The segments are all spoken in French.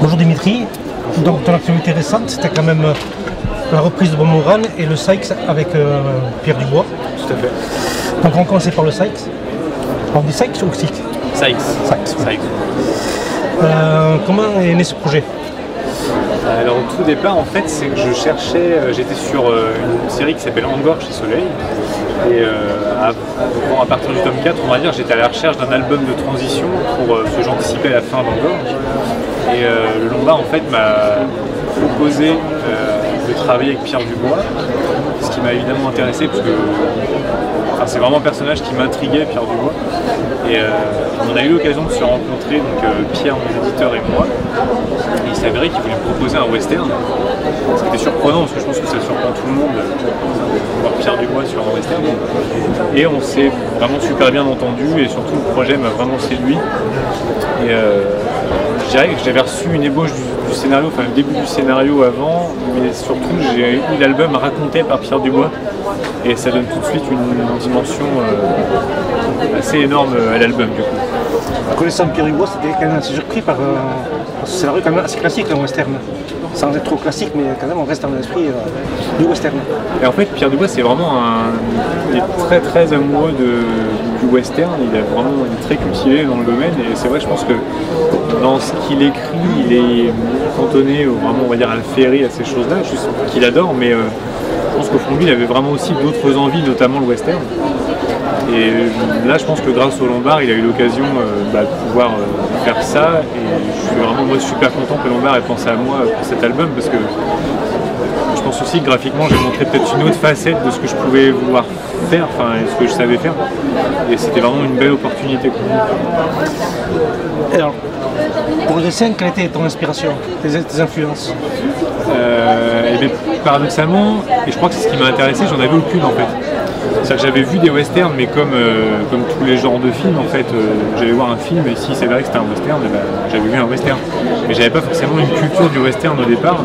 Bonjour Dimitri, donc ton activité récente c'était quand même la reprise de Montmoral et le Sykes avec Pierre Dubois. Tout à fait. Donc on commence par le Sykes. On dit Sykes ou Sykes? Sykes. Sykes. Comment est né ce projet? Alors au tout départ en fait c'est que je cherchais, j'étais sur une série qui s'appelle Angor chez Soleil et à partir du tome 4 on va dire j'étais à la recherche d'un album de transition pour ce que j'anticipais à la fin d'Angor et le Lombard en fait m'a proposé de travailler avec Pierre Dubois, ce qui m'a évidemment intéressé parce que c'est vraiment un personnage qui m'intriguait, Pierre Dubois. Et on a eu l'occasion de se rencontrer, donc Pierre, mon éditeur et moi. Et il s'avérait qu'il voulait me proposer un western. Ce qui était surprenant parce que je pense que ça surprend tout le monde de voir Pierre Dubois sur un western. Et on s'est vraiment super bien entendu et surtout le projet m'a vraiment séduit. Et je dirais que j'avais reçu une ébauche du scénario, enfin le début du scénario avant, mais surtout j'ai eu l'album raconté par Pierre Dubois et ça donne tout de suite une dimension assez énorme à l'album du coup. Connaissant Pierre Dubois, c'était quand même assez surpris par un scénario quand même assez classique, un western. Sans être trop classique, mais quand même on reste dans l'esprit du western. Et en fait Pierre Dubois c'est vraiment il est très amoureux du western, il est très cultivé dans le domaine et c'est vrai je pense que dans ce qu'il écrit il est cantonné vraiment on va dire à la féerie, à ces choses-là, juste qu'il adore, mais je pense qu'au fond de lui il avait vraiment aussi d'autres envies, notamment le western. Et là je pense que grâce au Lombard il a eu l'occasion de pouvoir faire ça et je suis vraiment super content que Lombard ait pensé à moi pour cet album parce que je pense aussi que graphiquement j'ai montré peut-être une autre facette de ce que je pouvais vouloir faire, ce que je savais faire et c'était vraiment une belle opportunité. Alors, pour le dessin, quelle était ton inspiration, tes influences? Et bien, paradoxalement, et je crois que c'est ce qui m'a intéressé, j'en avais aucune en fait. C'est-à-dire que j'avais vu des westerns, mais comme tous les genres de films, en fait, j'allais voir un film et si c'est vrai que c'était un western, j'avais vu un western. Mais j'avais pas forcément une culture du western au départ,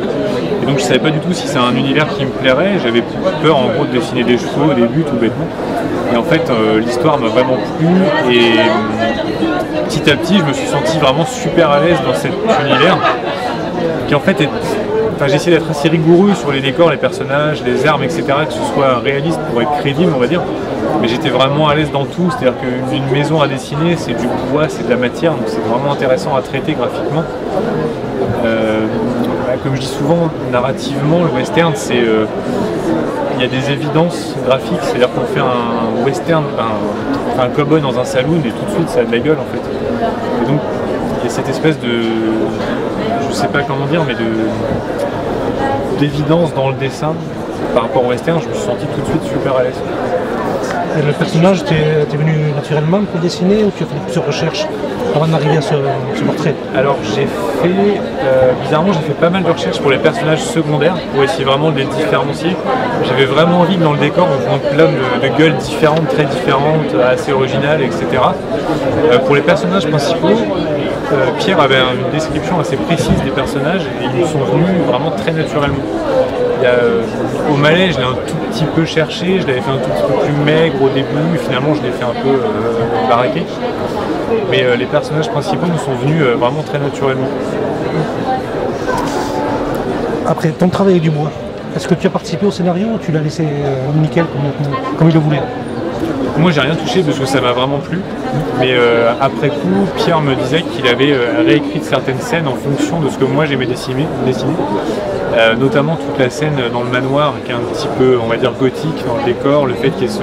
et donc je savais pas du tout si c'est un univers qui me plairait. J'avais peur en gros de dessiner des chevaux au début, tout bêtement. Et en fait, l'histoire m'a vraiment plu et petit à petit, je me suis senti vraiment super à l'aise dans cet univers qui en fait est... j'ai essayé d'être assez rigoureux sur les décors, les personnages, les armes, etc., que ce soit réaliste pour être crédible, on va dire. Mais j'étais vraiment à l'aise dans tout, c'est-à-dire qu'une maison à dessiner, c'est du bois, c'est de la matière, donc c'est vraiment intéressant à traiter graphiquement. Comme je dis souvent, narrativement, le western, il y a des évidences graphiques, c'est-à-dire qu'on fait un western, un cow-boy dans un saloon et tout de suite ça a de la gueule en fait. Et donc il y a cette espèce de, je sais pas comment dire, mais d'évidence dans le dessin par rapport au western, je me suis senti tout de suite super à l'aise. Et le personnage, t'es venu naturellement pour dessiner ou tu as fait plusieurs recherches avant d'arriver à ce portrait? Alors j'ai fait, bizarrement j'ai fait pas mal de recherches pour les personnages secondaires pour essayer vraiment de les différencier. J'avais vraiment envie que dans le décor on voit plein de gueules différentes, très différentes, assez originales, etc. Pour les personnages principaux, Pierre avait une description assez précise des personnages et ils me sont venus vraiment très naturellement. Au Malais, je l'ai un tout petit peu cherché, je l'avais fait un tout petit peu plus maigre au début, finalement je l'ai fait un peu baraqué. Mais les personnages principaux nous sont venus vraiment très naturellement. Après ton travail avec Dubois, est-ce que tu as participé au scénario ou tu l'as laissé nickel comme il le voulait? Moi j'ai rien touché parce que ça m'a vraiment plu, mais après coup Pierre me disait qu'il avait réécrit certaines scènes en fonction de ce que moi j'aimais dessiner. Notamment toute la scène dans le manoir qui est un petit peu on va dire gothique dans le décor, le fait qu'il y ait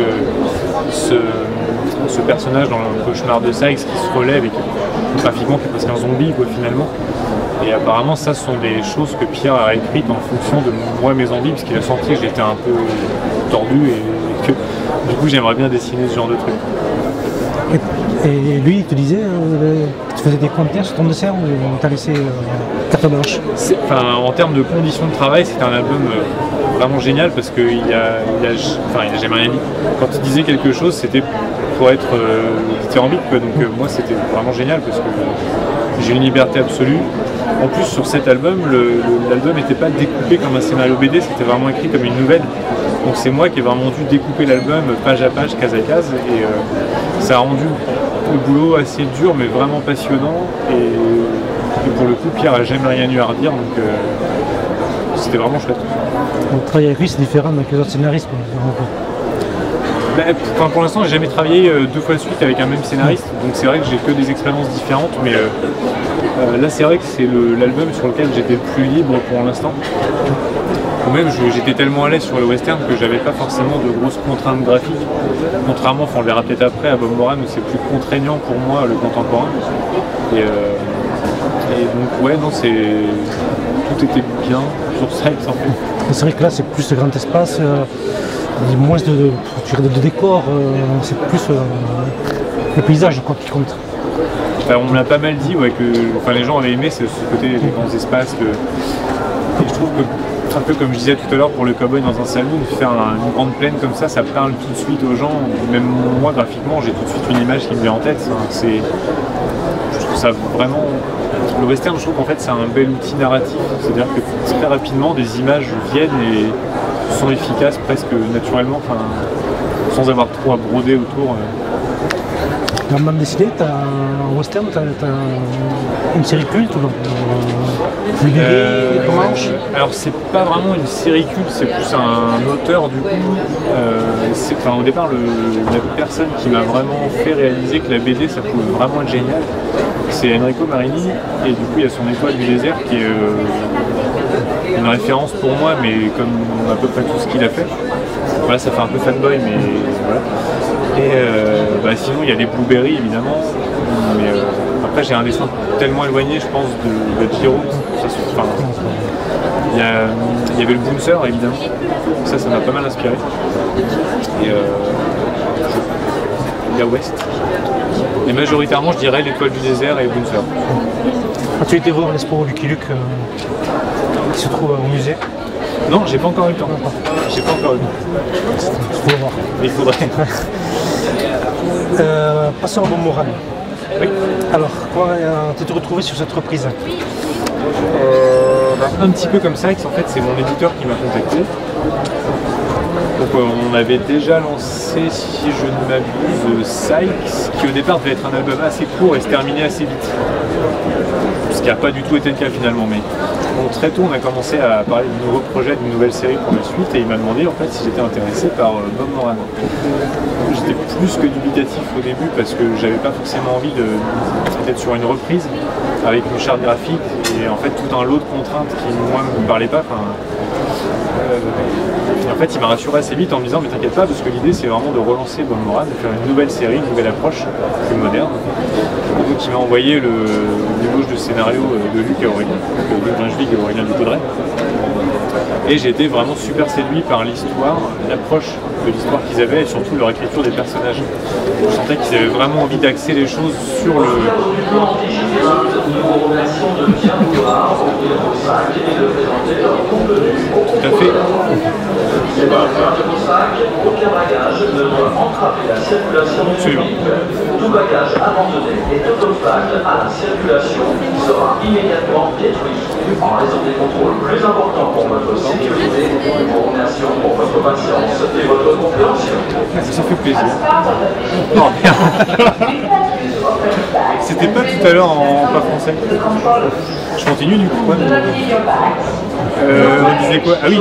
ce personnage dans le cauchemar de Sykes qui se relève et qui graphiquement qui est presque un zombie quoi, finalement. Et apparemment ça ce sont des choses que Pierre a écrites en fonction de moi mes envies parce qu'il a senti que j'étais un peu tordu et que du coup j'aimerais bien dessiner ce genre de truc. Et lui il te disait tu faisais des commentaires sur ton dessin ou t'as laissé carte blanche? En termes de conditions de travail c'était un album vraiment génial parce qu'il a jamais rien dit. Quand il disait quelque chose c'était pour être dithyrambique quoi. Donc moi c'était vraiment génial parce que j'ai une liberté absolue. En plus sur cet album, l'album n'était pas découpé comme un scénario BD, c'était vraiment écrit comme une nouvelle. Donc c'est moi qui ai vraiment dû découper l'album page à page, case à case et ça a rendu le boulot assez dur mais vraiment passionnant et Et pour le coup, Pierre n'a jamais rien eu à redire, donc c'était vraiment chouette. Donc travailler avec lui, c'est différent avec les autres scénaristes. Pour l'instant, j'ai jamais travaillé 2 fois de suite avec un même scénariste, donc c'est vrai que j'ai que des expériences différentes, mais là c'est vrai que c'est l'album sur lequel j'étais le plus libre pour l'instant. Ou même j'étais tellement à l'aise sur le western que j'avais pas forcément de grosses contraintes graphiques, contrairement, on le verra peut-être après, à Bob Moran où c'est plus contraignant pour moi le contemporain. Et donc ouais, non, tout était bien sur ça, en fait. C'est vrai que là c'est plus de grand espace. Il y a moins de décors, c'est plus le paysage quoi, qui compte. On me l'a pas mal dit, ouais, que les gens avaient aimé ce côté des grands espaces. Et je trouve que, un peu comme je disais tout à l'heure pour le cowboy dans un saloon, faire une grande plaine comme ça parle tout de suite aux gens. Même moi, graphiquement, j'ai tout de suite une image qui me vient en tête. Je trouve ça vraiment... Le western, je trouve qu'en fait, c'est un bel outil narratif. C'est-à-dire que très rapidement, des images viennent et sont efficaces presque naturellement, sans avoir trop à broder autour. Dans bande dessinée, en western, tu as une série culte ou non? Alors c'est pas vraiment une série culte, c'est plus un auteur du coup. Au départ, la personne qui m'a vraiment fait réaliser que la BD ça pouvait vraiment être génial, c'est Enrico Marini, et du coup il y a son Étoile du désert qui est une référence pour moi, mais comme à peu près tout ce qu'il a fait. Voilà, ça fait un peu fanboy, mais voilà. Et sinon il y a les Blueberry évidemment, mais après j'ai un dessin tellement éloigné je pense de Giro, il y avait le Bouncer évidemment, ça m'a pas mal inspiré, et il y a West, et majoritairement je dirais l'Étoile du désert et Bouncer. As-tu été voir l'Expo Lucky Luke qui se trouve au musée? Non, j'ai pas encore eu le temps. J'ai pas encore eu le temps. Il faut voir. Il faudrait. Passons à Bob Moran. Oui. Alors, comment t'es retrouvé sur cette reprise? Un petit peu comme ça, en fait c'est mon éditeur qui m'a contacté. Donc on avait déjà lancé, si je ne m'abuse, Sykes, qui au départ devait être un album assez court et se terminer assez vite. Ce qui n'a pas du tout été le cas finalement, mais donc, très tôt on a commencé à parler de nouveaux projets, d'une nouvelle série pour la suite, et il m'a demandé en fait si j'étais intéressé par Bob Moran. J'étais plus que dubitatif au début parce que j'avais pas forcément envie d'être sur une reprise avec une charte graphique et en fait tout un lot de contraintes qui moi ne me parlaient pas. Et en fait il m'a rassuré assez vite en me disant mais t'inquiète pas parce que l'idée c'est vraiment de relancer Bob Moran, de faire une nouvelle série, une nouvelle approche plus moderne. Et donc il m'a envoyé le débauche de scénario de Luc et Aurélien, Luc Brunswick et Aurélien Ducaudray. Et j'ai été vraiment super séduit par l'histoire, l'approche de l'histoire qu'ils avaient et surtout leur écriture des personnages. Je sentais qu'ils avaient vraiment envie d'axer les choses sur le... Tout à fait. Aucun bagage ne doit entraver la circulation. Absolument. Tout bagage abandonné est obstacle à la circulation qui sera immédiatement détruit. En raison des contrôles plus importants pour votre sécurité, nous vous remercions pour votre patience et votre compréhension. Ça fait plaisir. Non, c'était pas tout à l'heure en pas français. Je continue du coup. On disait quoi? Ah oui.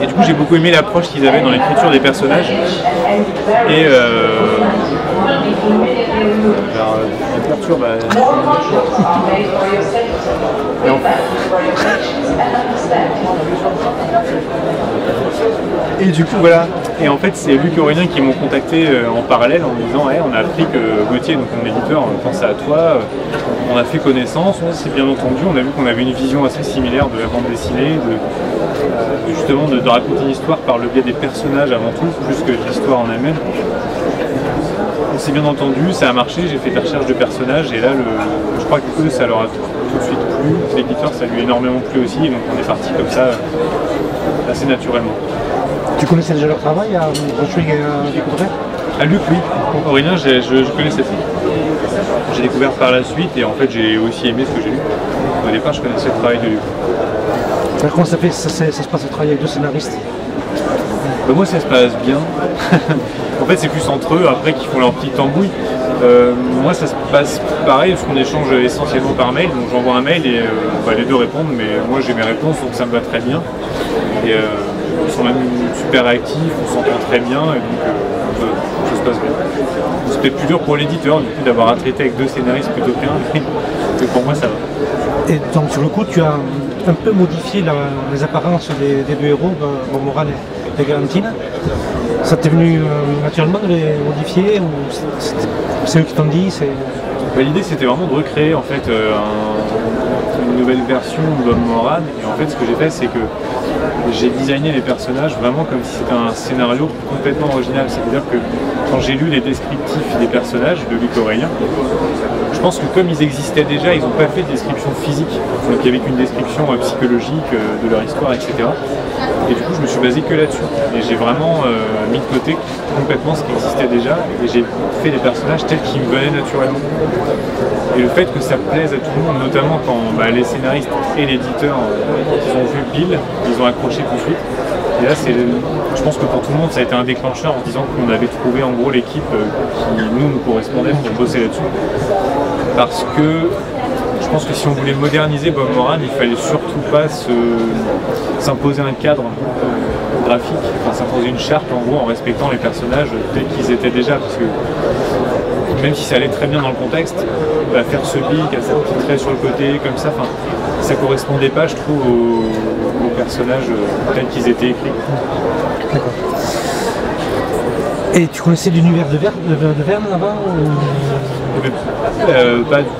Et du coup j'ai beaucoup aimé l'approche qu'ils avaient dans l'écriture des personnages. Et alors, la perturbe. Et du coup voilà. Et en fait c'est Luc et Aurélien qui m'ont contacté en parallèle en me disant hey, on a appris que Gauthier, donc mon éditeur, pensait à toi, on a fait connaissance, on s'est bien entendu, on a vu qu'on avait une vision assez similaire de la bande dessinée, justement de raconter une histoire par le biais des personnages avant tout, plus que l'histoire en elle-même. On s'est bien entendu, ça a marché, j'ai fait des recherches de personnages et là je crois que eux ça leur a tout de suite plu, l'éditeur ça lui a énormément plu aussi, donc on est parti comme ça assez naturellement. Tu connaissais déjà leur travail à Brunswick et Ducaudray? À Luc, oui. Aurélien, je connaissais ça. J'ai découvert par la suite et en fait j'ai aussi aimé ce que j'ai lu. Au départ, je connaissais le travail de Luc. Alors, comment ça se passe de travailler avec deux scénaristes? Moi, ça se passe bien. En fait, c'est plus entre eux après qu'ils font leur petite tambouille. Moi ça se passe pareil parce qu'on échange essentiellement par mail, donc j'envoie un mail et les deux répondent, mais moi j'ai mes réponses donc ça me va très bien. Et ils sont même super réactifs, on s'entend très bien et donc ça se passe bien. C'est peut-être plus dur pour l'éditeur du coup d'avoir à traiter avec deux scénaristes plutôt qu'un, mais pour moi ça va. Et donc sur le coup tu as un peu modifié les apparences des deux héros, Moran et Galantine. Ça t'est venu naturellement de les modifier ou c'est eux qui t'ont dit? L'idée c'était vraiment de recréer en fait une nouvelle version de Moran, et en fait ce que j'ai fait c'est que j'ai designé les personnages vraiment comme si c'était un scénario complètement original. C'est-à-dire que quand j'ai lu les descriptifs des personnages de Luc Aurélien, je pense que comme ils existaient déjà, ils n'ont pas fait de description physique, donc il y avait qu'une description psychologique de leur histoire, etc. Et du coup je me suis basé que là-dessus. Et j'ai vraiment mis de côté complètement ce qui existait déjà, et j'ai fait des personnages tels qu'ils me venaient naturellement. Et le fait que ça plaise à tout le monde, notamment quand les scénaristes et l'éditeur ils ont vu Bill, ils ont accroché tout de suite. Et là, je pense que pour tout le monde, ça a été un déclencheur en se disant qu'on avait trouvé en gros l'équipe qui nous correspondait pour bosser là-dessus. Parce que je pense que si on voulait moderniser Bob Moran, il fallait surtout pas s'imposer un cadre graphique, enfin s'imposer une charte en gros en respectant les personnages tels qu'ils étaient déjà. Parce que même si ça allait très bien dans le contexte, faire ce Bill qui a sa petite trait sur le côté comme ça correspondait pas, je trouve, aux personnages tels qu'ils étaient écrits. D'accord. Et tu connaissais l'univers de Verne avant Pas du tout.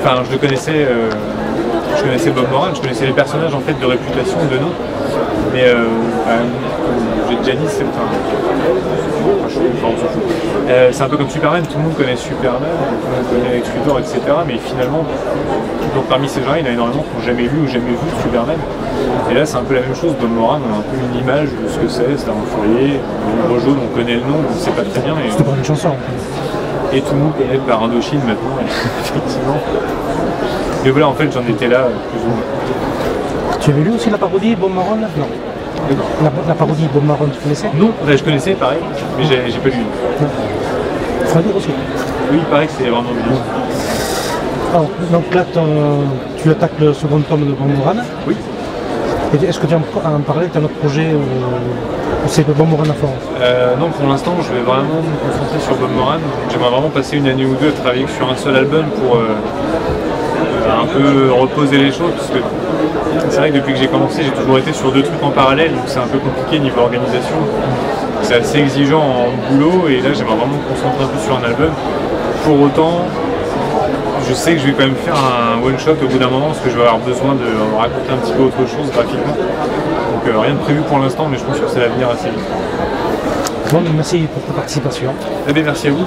Enfin, je connaissais Bob Moran, je connaissais les personnages en fait de réputation de nom, mais j'ai déjà dit, c'est un peu comme Superman, tout le monde connaît Superman, tout le monde connaît Lex Luthor, etc. Mais finalement, donc parmi ces gens, il y en a énormément qui n'ont jamais lu ou jamais vu Superman. Et là, c'est un peu la même chose. Bob Moran, on a un peu une image de ce que c'est un fourrier, l'ombre jaune, on connaît le nom, on ne sait pas très bien. C'était pas une chanson. Et tout le monde connaît par Indochine maintenant, effectivement. Mais voilà, en fait, j'en étais là, plus ou moins. Tu avais lu aussi la parodie Bob Moran? Non. La parodie Bob Moran, tu connaissais? Non, je connaissais, pareil, mais j'ai pas lu. Freddy aussi. Oui, il paraît que c'est vraiment bien. Alors, donc là, tu attaques le second tome de Bob Moran. Oui. Est-ce que tu en parlais, tu as un autre projet où c'est Bob Moran à fond? Non, pour l'instant, je vais vraiment me concentrer sur Bob Moran. J'aimerais vraiment passer une année ou deux à travailler sur un seul album pour un peu reposer les choses, parce que c'est vrai que depuis que j'ai commencé, j'ai toujours été sur deux trucs en parallèle, donc c'est un peu compliqué niveau organisation. C'est assez exigeant en boulot, et là j'aimerais vraiment me concentrer un peu sur un album. Pour autant, je sais que je vais quand même faire un one-shot au bout d'un moment, parce que je vais avoir besoin de raconter un petit peu autre chose graphiquement. Donc rien de prévu pour l'instant, mais je pense que ça va venir assez vite. Bon, merci pour ta participation. Eh bien, merci à vous.